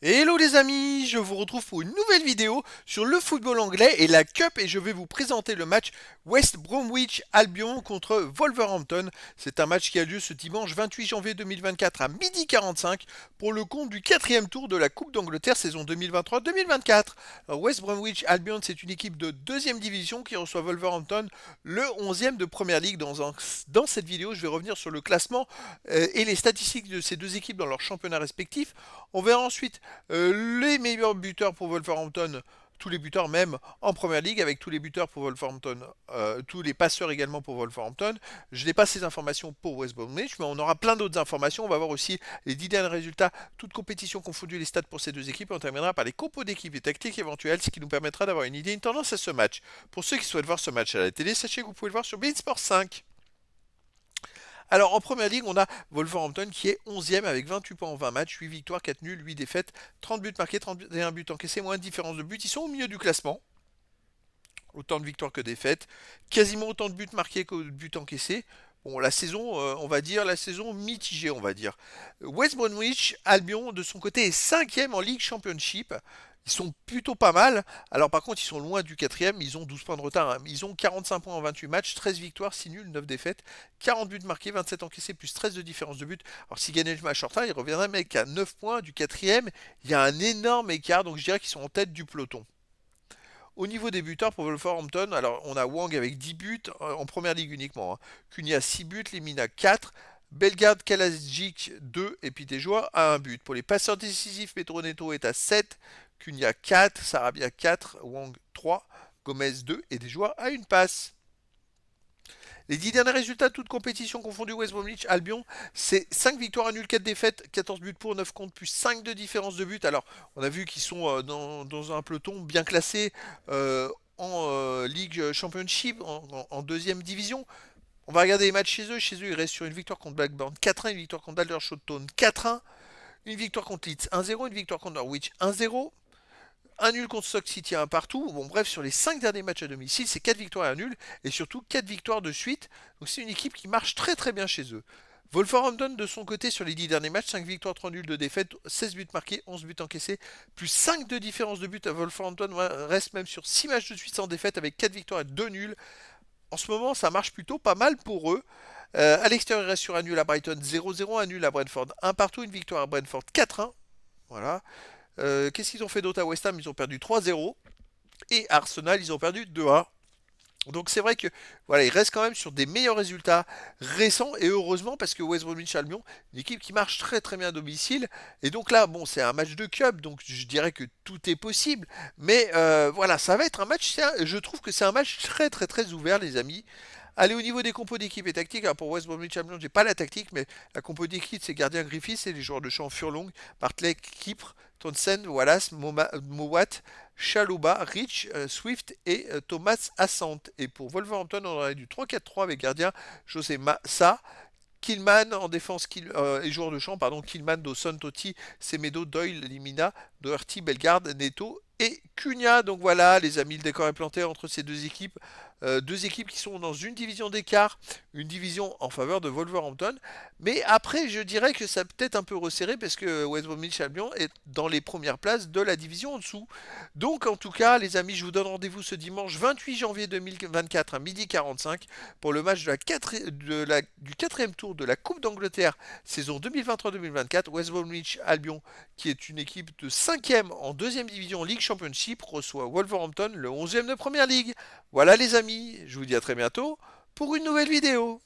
Hello les amis, je vous retrouve pour une nouvelle vidéo sur le football anglais et la Cup et je vais vous présenter le match West Bromwich Albion contre Wolverhampton. C'est un match qui a lieu ce dimanche 28 janvier 2024 à 12h45 pour le compte du quatrième tour de la Coupe d'Angleterre saison 2023-2024. West Bromwich Albion, c'est une équipe de deuxième division qui reçoit Wolverhampton, le 11e de Première Ligue. Dans cette vidéo, je vais revenir sur le classement et les statistiques de ces deux équipes dans leurs championnats respectifs. On verra ensuite les meilleurs buteurs pour Wolverhampton, tous les buteurs même en première ligue, avec tous les buteurs pour Wolverhampton, tous les passeurs également pour Wolverhampton. Je n'ai pas ces informations pour West Bromwich, mais on aura plein d'autres informations. On va voir aussi les 10 derniers résultats, toutes compétitions confondues, les stats pour ces deux équipes. On terminera par les compos d'équipes et tactiques éventuelles, ce qui nous permettra d'avoir une idée, une tendance à ce match. Pour ceux qui souhaitent voir ce match à la télé, sachez que vous pouvez le voir sur beIN Sport 5. Alors en première ligue, on a Wolverhampton qui est 11e avec 28 points en 20 matchs, 8 victoires, 4 nuls, 8 défaites, 30 buts marqués, 31 buts encaissés, moins de différence de buts. Ils sont au milieu du classement, autant de victoires que de défaites, quasiment autant de buts marqués que de buts encaissés. Bon, la saison, on va dire, la saison mitigée, on va dire. West Bromwich Albion, de son côté, est 5e en League Championship. Ils sont plutôt pas mal. Alors par contre, ils sont loin du quatrième. Ils ont 12 points de retard, hein. Ils ont 45 points en 28 matchs, 13 victoires, 6 nuls, 9 défaites, 40 buts marqués, 27 encaissés, plus 13 de différence de but. Alors s'ils gagnaient le match en retard, ils reviendraient mec à 9 points du quatrième. Il y a un énorme écart, donc je dirais qu'ils sont en tête du peloton. Au niveau des buteurs pour Wolverhampton, alors on a Wang avec 10 buts en première ligue uniquement, hein. Cunha 6 buts, Lemina 4, Bellegarde, Kalajic 2 et puis Tejoa à 1 but. Pour les passeurs décisifs, Pedro Neto est à 7, Cunha 4, Sarabia 4, Wang 3, Gomez 2 et Tejoa à une passe. Les 10 derniers résultats, toutes compétitions confondues, West Bromwich Albion, c'est 5 victoires, 1 nul, 4 défaites, 14 buts pour, 9 contre, plus 5 de différence de but. Alors, on a vu qu'ils sont dans un peloton bien classé en League Championship, en deuxième division. On va regarder les matchs chez eux. Chez eux, ils restent sur une victoire contre Blackburn 4-1, une victoire contre Aldershot Town 4-1, une victoire contre Leeds 1-0, une victoire contre Norwich 1-0, un nul contre Stoke City, un partout. Bon, bref, sur les 5 derniers matchs à domicile, c'est 4 victoires et un nul, et surtout 4 victoires de suite. Donc c'est une équipe qui marche très très bien chez eux. Wolverhampton, de son côté, sur les 10 derniers matchs, 5 victoires, 3 nuls, 2 défaites, 16 buts marqués, 11 buts encaissés, plus 5 de différence de but. Wolverhampton reste même sur 6 matchs de suite sans défaite avec 4 victoires et 2 nuls. En ce moment, ça marche plutôt pas mal pour eux. À l'extérieur, il reste sur un nul à Brighton 0-0, un nul à Brentford 1 partout, une victoire à Brentford 4-1. Voilà. Qu'est-ce qu'ils ont fait d'autre à West Ham? Ils ont perdu 3-0. Et Arsenal, ils ont perdu 2-1. Donc c'est vrai que voilà, ils restent quand même sur des meilleurs résultats récents et heureusement parce que West Bromwich Albion, une équipe qui marche très très bien à domicile et donc là bon c'est un match de cup donc je dirais que tout est possible mais voilà ça va être un match, je trouve que c'est un match très très très ouvert les amis. Allez, au niveau des compos d'équipe et tactique, alors pour West Bromwich Albion, j'ai pas la tactique, mais la compo d'équipe, c'est gardien Griffiths et les joueurs de champ Furlong, Bartley, Kipre, Townsend, Wallace, Mowat, Chaluba, Rich, Swift et Thomas Assant. Et pour Wolverhampton, on aurait du 3-4-3 avec gardien José Massa, Killman en défense et joueur de champ, pardon, Killman, Dawson, Totti, Semedo, Doyle, Limina, Doherty, Bellegarde, Neto et Cunha. Donc voilà, les amis, le décor est planté entre ces deux équipes. Deux équipes qui sont dans une division d'écart, une division en faveur de Wolverhampton. Mais après, je dirais que ça peut être un peu resserré parce que West Bromwich Albion est dans les premières places de la division en dessous. Donc en tout cas, les amis, je vous donne rendez-vous ce dimanche 28 janvier 2024 à 12h45 pour le match du quatrième tour de la Coupe d'Angleterre saison 2023-2024. West Bromwich Albion, qui est une équipe de 5e en deuxième division League Championship, reçoit Wolverhampton, le 11e de Première Ligue. Voilà les amis, je vous dis à très bientôt pour une nouvelle vidéo.